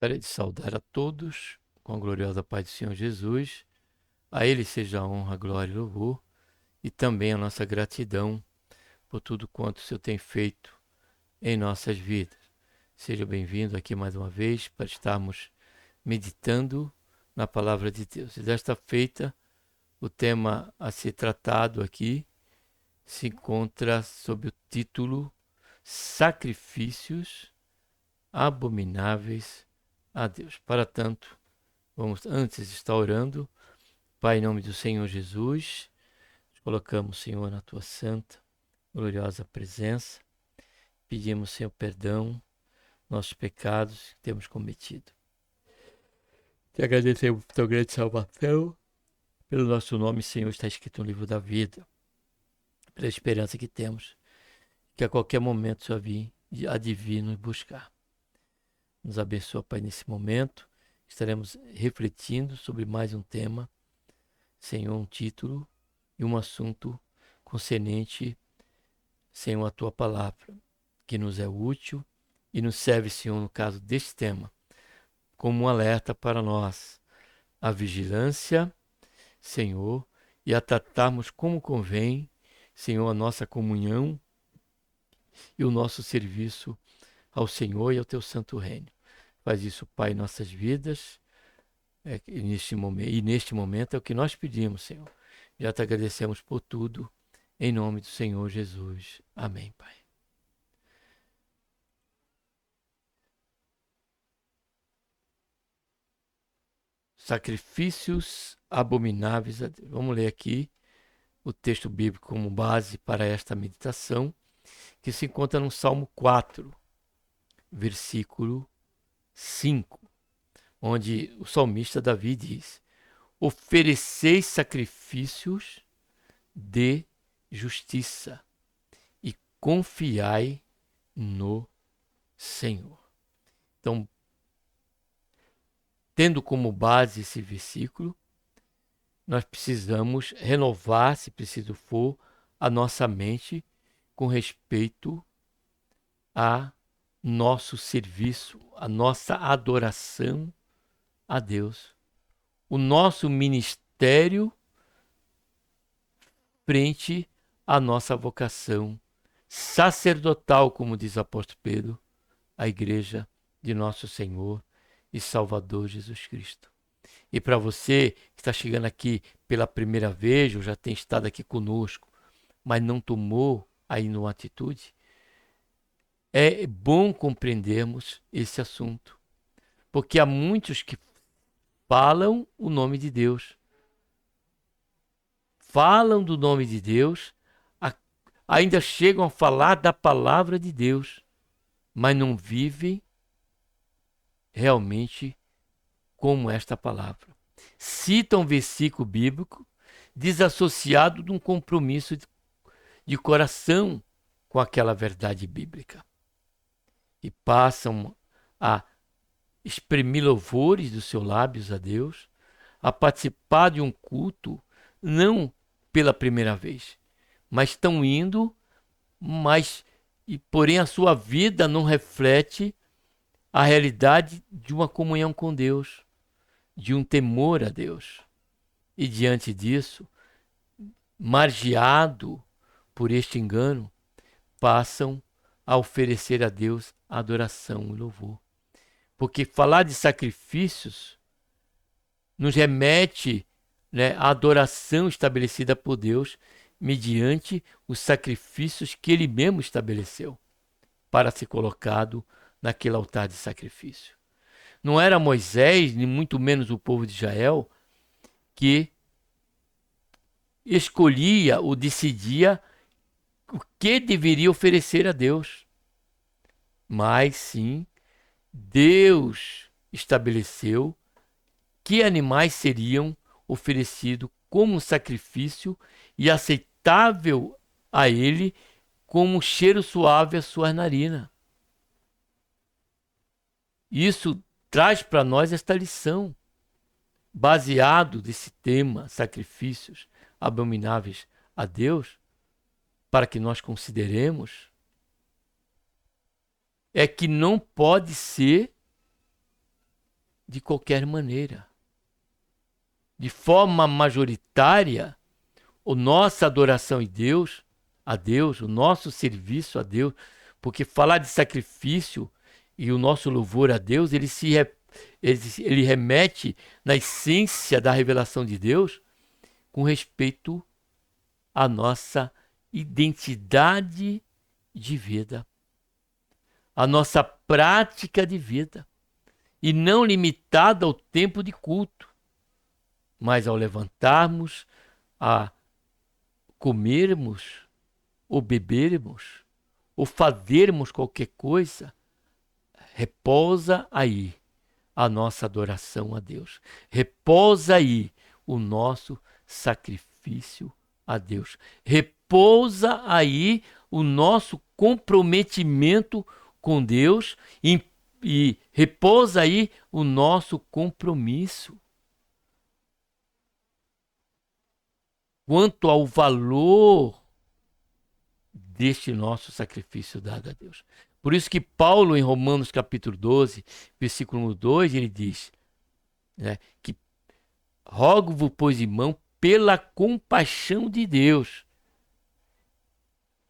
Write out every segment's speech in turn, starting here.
Gostaria de saudar a todos com a gloriosa paz do Senhor Jesus. A Ele seja a honra, a glória e o louvor, e também a nossa gratidão por tudo quanto o Senhor tem feito em nossas vidas. Seja bem-vindo aqui mais uma vez para estarmos meditando na palavra de Deus. E desta feita, o tema a ser tratado aqui se encontra sob o título Sacrifícios Abomináveis a Deus. Para tanto, vamos antes estar orando. Pai, em nome do Senhor Jesus, colocamos, Senhor, na tua santa, gloriosa presença. Pedimos, Senhor, perdão, nossos pecados que temos cometido. Te agradecemos por tua grande salvação. Pelo nosso nome, Senhor, está escrito no livro da vida. Pela esperança que temos, que a qualquer momento o Senhor vir nos buscar. Nos abençoa, Pai, nesse momento. Estaremos refletindo sobre mais um tema, Senhor, um título e um assunto concernente, Senhor, a tua palavra, que nos é útil e nos serve, Senhor, no caso deste tema, como um alerta para nós, a vigilância, Senhor, e a tratarmos como convém, Senhor, a nossa comunhão e o nosso serviço ao Senhor e ao teu santo reino. Faz isso, Pai, em nossas vidas, e neste momento é o que nós pedimos, Senhor. Já te agradecemos por tudo, em nome do Senhor Jesus. Amém, Pai. Sacrifícios abomináveis a Deus. Vamos ler aqui o texto bíblico como base para esta meditação, que se encontra no Salmo 4, versículo 5, onde o salmista Davi diz: ofereceis sacrifícios de justiça e confiai no Senhor. Então, tendo como base esse versículo, nós precisamos renovar, se preciso for, a nossa mente com respeito a nosso serviço, a nossa adoração a Deus, o nosso ministério frente à nossa vocação sacerdotal, como diz o apóstolo Pedro, a igreja de nosso Senhor e Salvador Jesus Cristo. E para você que está chegando aqui pela primeira vez, ou já tem estado aqui conosco, mas não tomou ainda uma atitude, é bom compreendermos esse assunto. Porque há muitos que falam o nome de Deus, falam do nome de Deus, ainda chegam a falar da palavra de Deus, mas não vivem realmente como esta palavra. Citam um versículo bíblico desassociado de um compromisso de coração com aquela verdade bíblica. E passam a exprimir louvores dos seus lábios a Deus, a participar de um culto, não pela primeira vez, mas estão indo, porém a sua vida não reflete a realidade de uma comunhão com Deus, de um temor a Deus. E diante disso, margeado por este engano, passam a oferecer a Deus adoração e louvor. Porque falar de sacrifícios nos remete, à adoração estabelecida por Deus mediante os sacrifícios que ele mesmo estabeleceu para ser colocado naquele altar de sacrifício. Não era Moisés, nem muito menos o povo de Israel, que escolhia ou decidia o que deveria oferecer a Deus. Mas sim, Deus estabeleceu que animais seriam oferecidos como sacrifício e aceitável a ele como um cheiro suave à sua narina. Isso traz para nós esta lição, baseado nesse tema, sacrifícios abomináveis a Deus, para que nós consideremos, é que não pode ser de qualquer maneira. De forma majoritária, a nossa adoração a Deus, o nosso serviço a Deus, porque falar de sacrifício e o nosso louvor a Deus, ele remete na essência da revelação de Deus com respeito à nossa identidade de vida, à nossa prática de vida, e não limitada ao tempo de culto, mas ao levantarmos, a comermos, ou bebermos, ou fazermos qualquer coisa, repousa aí a nossa adoração a Deus. Repousa aí o nosso sacrifício a Deus. Repousa aí o nosso comprometimento com Deus e repousa aí o nosso compromisso quanto ao valor deste nosso sacrifício dado a Deus. Por isso que Paulo, em Romanos capítulo 12, versículo 2, ele diz, né, que rogo-vos, pois, irmão, pela compaixão de Deus,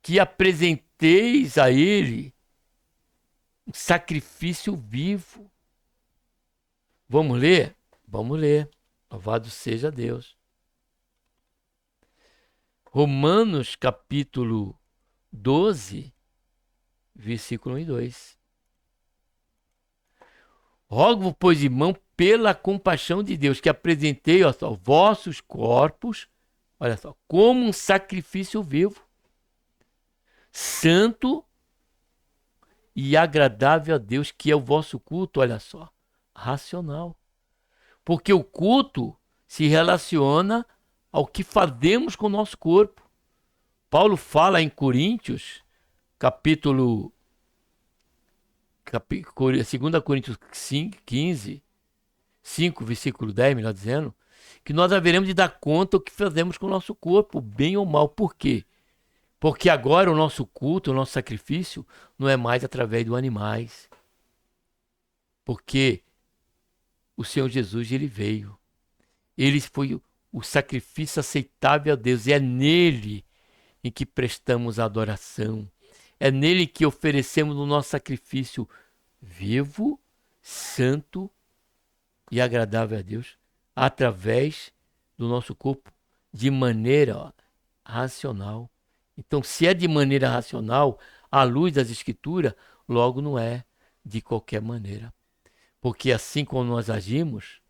que apresenteis a ele um sacrifício vivo. Vamos ler? Vamos ler. Louvado seja Deus. Romanos capítulo 12, versículo 1 e 2. Rogo-vos, pois, irmão, pela compaixão de Deus, que apresentei, olha só, vossos corpos, olha só, como um sacrifício vivo, santo e agradável a Deus, que é o vosso culto, olha só, racional. Porque o culto se relaciona ao que fazemos com o nosso corpo. Paulo fala em Coríntios, capítulo 2 Coríntios 15, 5, versículo 10, melhor dizendo, que nós haveremos de dar conta do que fazemos com o nosso corpo, bem ou mal. Por quê? Porque agora o nosso culto, o nosso sacrifício, não é mais através dos animais. Porque o Senhor Jesus, ele veio. Ele foi o sacrifício aceitável a Deus. E é nele em que prestamos a adoração. É nele que oferecemos o nosso sacrifício vivo, santo e agradável a Deus, através do nosso corpo, de maneira racional. Então, se é de maneira racional, à luz das Escrituras, logo não é de qualquer maneira. Porque assim como nós agimos,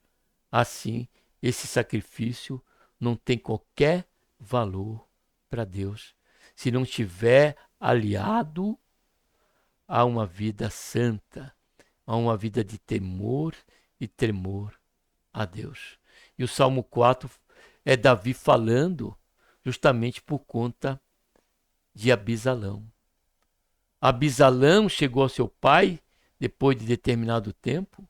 assim esse sacrifício não tem qualquer valor para Deus, se não estiver aliado a uma vida santa, a uma vida de temor e tremor a Deus. E o Salmo 4 é Davi falando justamente por conta de Abisalão. Abisalão chegou ao seu pai depois de determinado tempo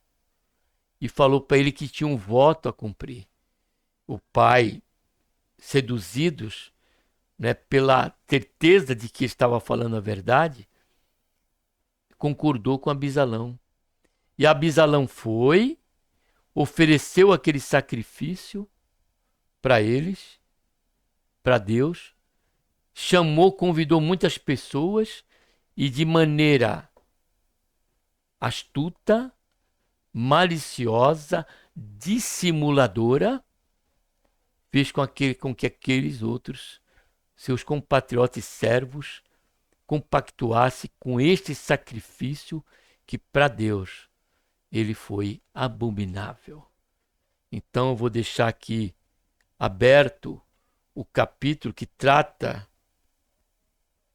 e falou para ele que tinha um voto a cumprir. O pai, seduzidos, né, pela certeza de que estava falando a verdade, concordou com Abisalão. E Abisalão foi, ofereceu aquele sacrifício para eles, para Deus, convidou muitas pessoas e de maneira astuta, maliciosa, dissimuladora, fez com que aqueles outros, seus compatriotas e servos, compactuassem com este sacrifício que para Deus ele foi abominável. Então eu vou deixar aqui aberto o capítulo que trata,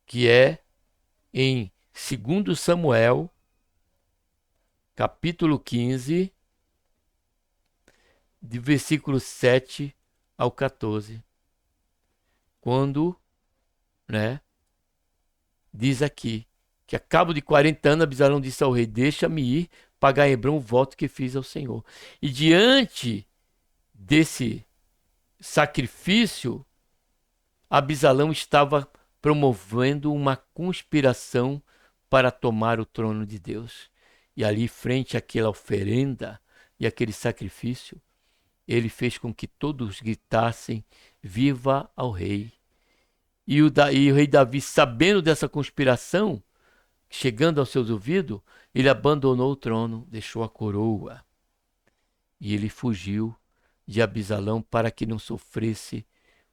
que é em 2 Samuel, capítulo 15, de versículo 7 ao 14. Quando, né, diz aqui, que a cabo de 40 anos Abisalão disse ao rei, deixa-me ir pagar em Hebrão o voto que fiz ao Senhor. E diante desse sacrifício, Abisalão estava promovendo uma conspiração para tomar o trono de Deus. E ali, frente àquela oferenda e aquele sacrifício, ele fez com que todos gritassem: viva ao rei. E o rei Davi, sabendo dessa conspiração, chegando aos seus ouvidos, ele abandonou o trono, deixou a coroa. E ele fugiu de Abisalão para que não sofresse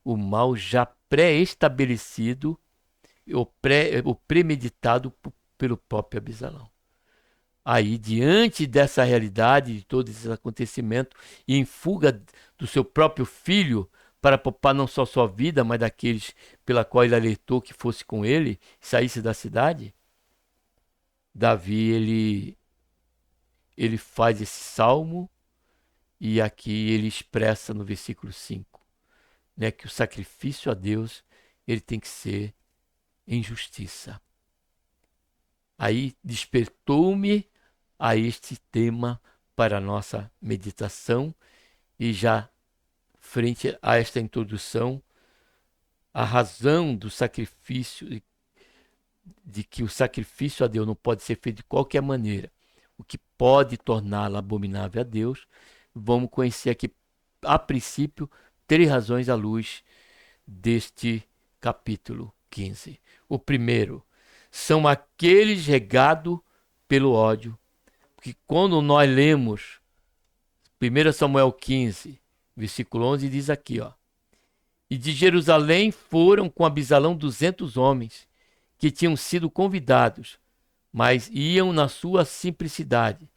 o mal já pré-estabelecido, o premeditado pelo próprio Abisalão. Aí, diante dessa realidade, de todo esse acontecimento, e em fuga do seu próprio filho, para poupar não só sua vida, mas daqueles pela qual ele alertou que fosse com ele, saísse da cidade, Davi, ele faz esse salmo, e aqui ele expressa no versículo 5, né, que o sacrifício a Deus, ele tem que ser em justiça. Aí despertou-me a este tema para a nossa meditação, e já frente a esta introdução, a razão do sacrifício, de que o sacrifício a Deus não pode ser feito de qualquer maneira, o que pode torná-lo abominável a Deus, vamos conhecer aqui, a princípio, 3 razões à luz deste capítulo 15. O primeiro, são aqueles regados pelo ódio, porque quando nós lemos 1 Samuel 15, versículo 11, diz aqui, ó: e de Jerusalém foram com Abisalão 200 homens, que tinham sido convidados, mas iam na sua simplicidade,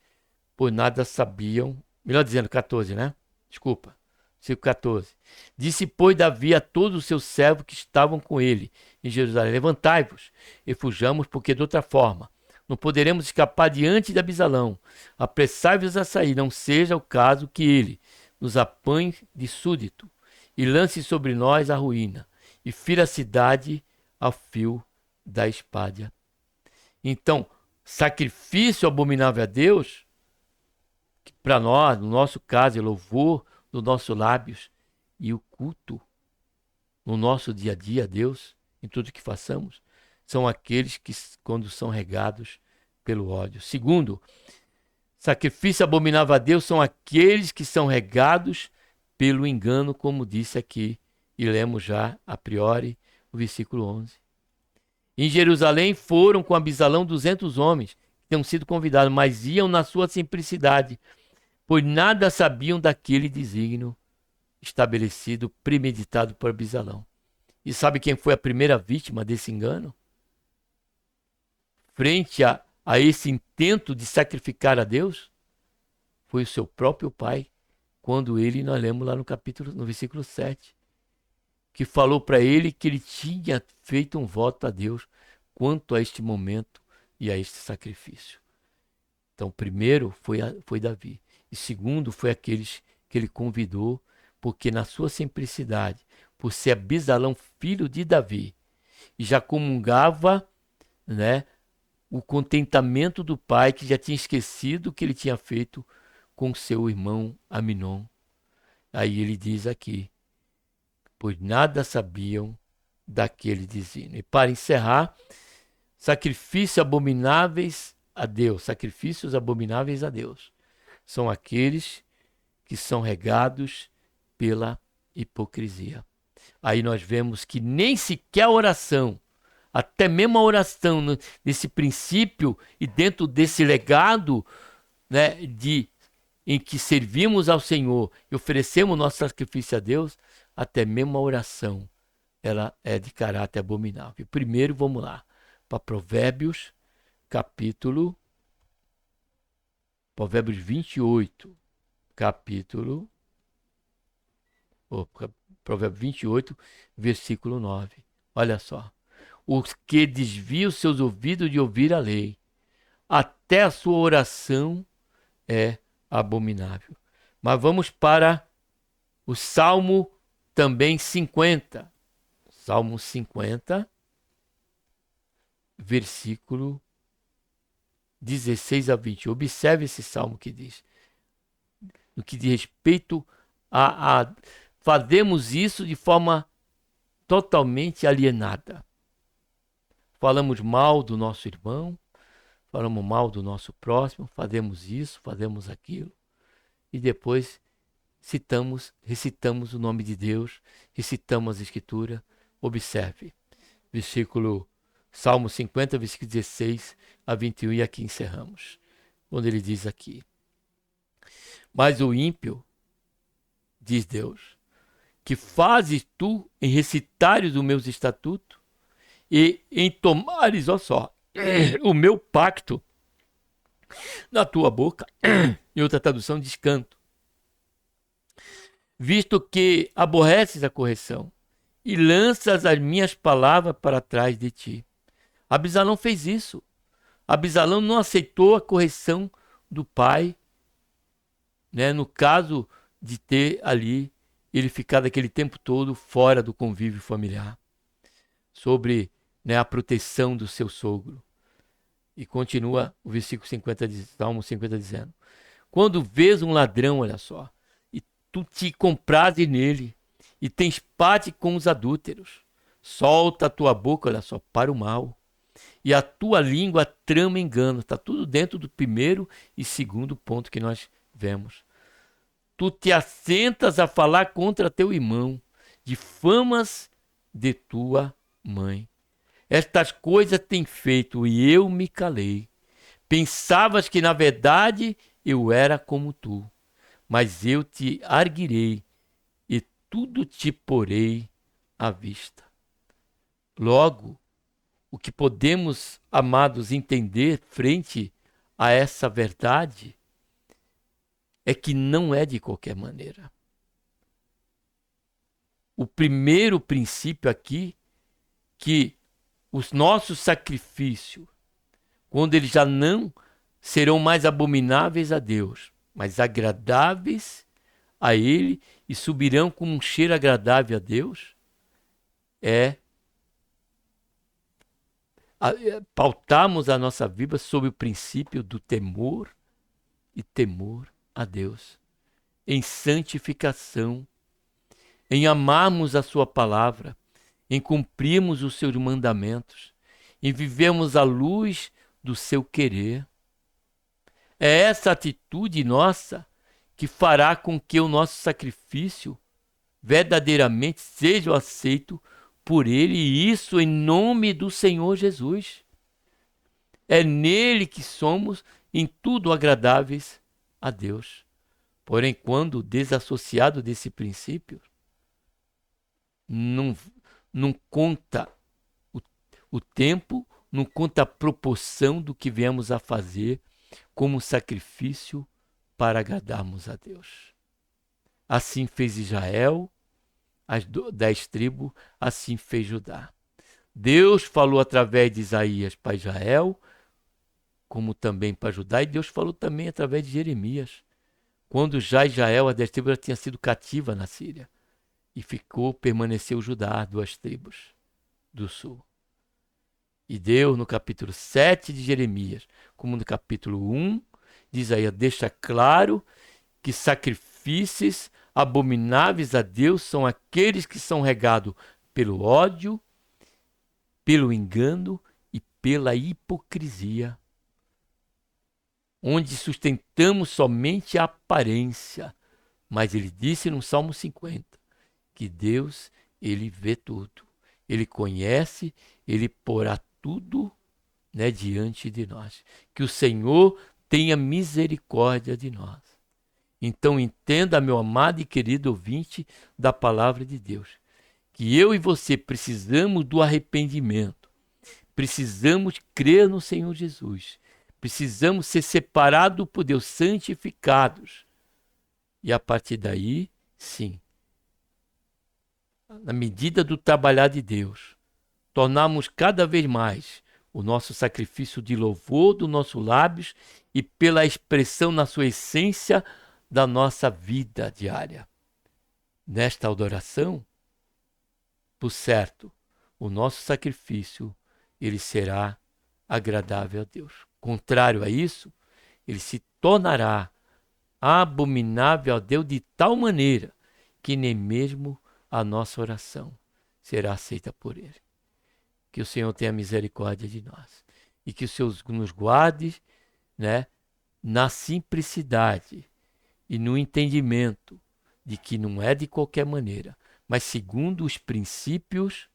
pois nada sabiam. Melhor dizendo, 14, né? Desculpa. Versículo 14. Disse, pois, Davi a todos os seus servos que estavam com ele em Jerusalém: levantai-vos e fujamos, porque de outra forma não poderemos escapar diante de Abisalão. Apressai-vos a sair, não seja o caso que ele nos apanhe de súdito e lance sobre nós a ruína e fira a cidade ao fio da espada. Então, sacrifício abominável a Deus, que para nós, no nosso caso, é louvor dos nossos lábios, e o culto no nosso dia a dia a Deus, em tudo que façamos, são aqueles que, quando são regados pelo ódio. Segundo, sacrifício abominável a Deus são aqueles que são regados pelo engano, como disse aqui, e lemos já a priori o versículo 11. Em Jerusalém foram com Abisalão 200 homens, que tinham sido convidados, mas iam na sua simplicidade, pois nada sabiam daquele desígnio estabelecido, premeditado por Abisalão. E sabe quem foi a primeira vítima desse engano? Frente a esse intento de sacrificar a Deus, foi o seu próprio pai, quando ele, nós lemos lá no versículo 7, que falou para ele que ele tinha feito um voto a Deus quanto a este momento e a este sacrifício. Então, primeiro foi Davi, e segundo foi aqueles que ele convidou, porque na sua simplicidade, por ser Abisalão filho de Davi, e já comungava, né, o contentamento do pai, que já tinha esquecido o que ele tinha feito com seu irmão Aminon. Aí ele diz aqui, pois nada sabiam daquele desígnio. E para encerrar, sacrifícios abomináveis a Deus, sacrifícios abomináveis a Deus, são aqueles que são regados pela hipocrisia. Aí nós vemos que nem sequer a oração, até mesmo a oração, nesse princípio e dentro desse legado, né, em que servimos ao Senhor e oferecemos nosso sacrifício a Deus, até mesmo a oração, ela é de caráter abominável. Primeiro, vamos lá, para Provérbios 28, Provérbios 28, versículo 9. Olha só. Os que desviam seus ouvidos de ouvir a lei, até a sua oração é abominável. Mas vamos para o Salmo também 50. Salmo 50, versículo 16 a 20. Observe esse salmo que diz, no que diz respeito a fazemos isso de forma totalmente alienada. Falamos mal do nosso irmão, falamos mal do nosso próximo, fazemos isso, fazemos aquilo. e depois recitamos o nome de Deus, recitamos a Escritura. Observe, Salmo 50, versículo 16 a 21, e aqui encerramos. Quando ele diz aqui: mas o ímpio, diz Deus, que fazes tu em recitares os meus estatutos e em tomares, ó só, o meu pacto na tua boca, em outra tradução diz canto, visto que aborreces a correção e lanças as minhas palavras para trás de ti. Absalão fez isso. Absalão não aceitou a correção do pai, né, no caso de ter ali ele ficado aquele tempo todo fora do convívio familiar, sobre, né, a proteção do seu sogro. E continua o versículo 50 de Salmo 50 dizendo: quando vês um ladrão, olha só, e tu te comprases nele, e tens parte com os adúlteros, solta a tua boca, olha só, para o mal, e a tua língua trama engano. Está tudo dentro do primeiro e segundo ponto que nós vemos. Tu te assentas a falar contra teu irmão, difamas de tua mãe. Estas coisas tem feito e eu me calei. Pensavas que na verdade eu era como tu, mas eu te arguirei e tudo te porei à vista. Logo, o que podemos, amados, entender frente a essa verdade é que não é de qualquer maneira. O primeiro princípio aqui, que os nossos sacrifícios, quando eles já não serão mais abomináveis a Deus, mas agradáveis a Ele e subirão com um cheiro agradável a Deus, pautarmos a nossa vida sob o princípio do temor e temor a Deus, em santificação, em amarmos a sua palavra, em cumprirmos os seus mandamentos, em vivermos à luz do seu querer. É essa atitude nossa que fará com que o nosso sacrifício verdadeiramente seja aceito por Ele, e isso em nome do Senhor Jesus. É nele que somos em tudo agradáveis a Deus. Porém, quando desassociado desse princípio, não conta o tempo, não conta a proporção do que viemos a fazer como sacrifício para agradarmos a Deus. Assim fez Israel, as 10 tribos, assim fez Judá. Deus falou através de Isaías para Israel, como também para Judá, e Deus falou também através de Jeremias, quando já Israel, as 10 tribos, já tinha sido cativa na Síria, e permaneceu Judá, 2 tribos do sul. E Deus, no capítulo 7 de Jeremias, como no capítulo 1 de Isaías, deixa claro que sacrifícios abomináveis a Deus são aqueles que são regados pelo ódio, pelo engano e pela hipocrisia, onde sustentamos somente a aparência. Mas ele disse no Salmo 50 que Deus, ele vê tudo, ele conhece, ele porá tudo, né, diante de nós. Que o Senhor tenha misericórdia de nós. Então entenda, meu amado e querido ouvinte da palavra de Deus, que eu e você precisamos do arrependimento, precisamos crer no Senhor Jesus, precisamos ser separados por Deus, santificados. E a partir daí, sim, na medida do trabalhar de Deus, tornarmos cada vez mais o nosso sacrifício de louvor dos nossos lábios e pela expressão na sua essência da nossa vida diária. Nesta adoração, por certo, o nosso sacrifício ele será agradável a Deus. Contrário a isso, ele se tornará abominável a Deus de tal maneira que nem mesmo a nossa oração será aceita por Ele. Que o Senhor tenha misericórdia de nós e que o Senhor nos guarde, né, na simplicidade e no entendimento de que não é de qualquer maneira, mas segundo os princípios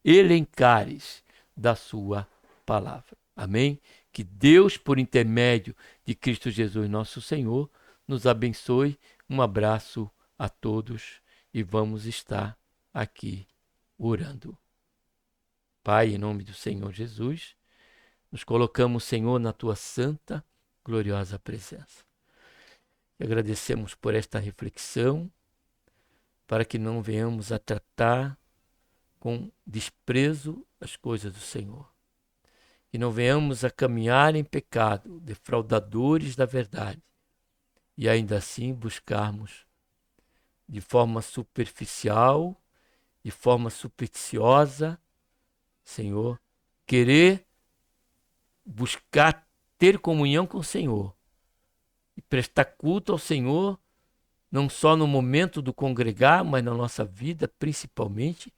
elencares da sua palavra. Amém? Que Deus, por intermédio de Cristo Jesus, nosso Senhor, nos abençoe. Um abraço a todos e vamos estar aqui orando. Pai, em nome do Senhor Jesus, nos colocamos, Senhor, na tua santa, gloriosa presença. E agradecemos por esta reflexão, para que não venhamos a tratar com desprezo as coisas do Senhor. Que não venhamos a caminhar em pecado, defraudadores da verdade, e ainda assim buscarmos de forma superficial, de forma supersticiosa, Senhor, querer buscar ter comunhão com o Senhor e prestar culto ao Senhor, não só no momento do congregar, mas na nossa vida principalmente,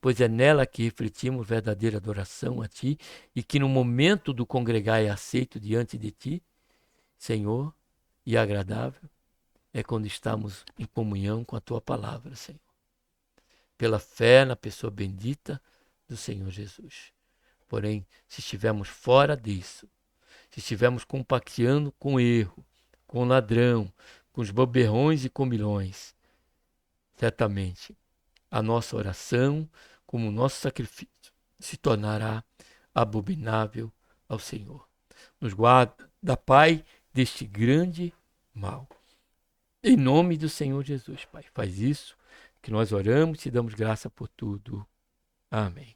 pois é nela que refletimos verdadeira adoração a Ti, e que no momento do congregar é aceito diante de Ti, Senhor, e agradável, é quando estamos em comunhão com a Tua palavra, Senhor. Pela fé na pessoa bendita do Senhor Jesus. Porém, se estivermos fora disso, se estivermos compacteando com o erro, com o ladrão, com os boberrões e comilões, certamente a nossa oração, como o nosso sacrifício, se tornará abominável ao Senhor. Nos guarda, Pai, deste grande mal. Em nome do Senhor Jesus, Pai. Faz isso, que nós oramos e te damos graça por tudo. Amém.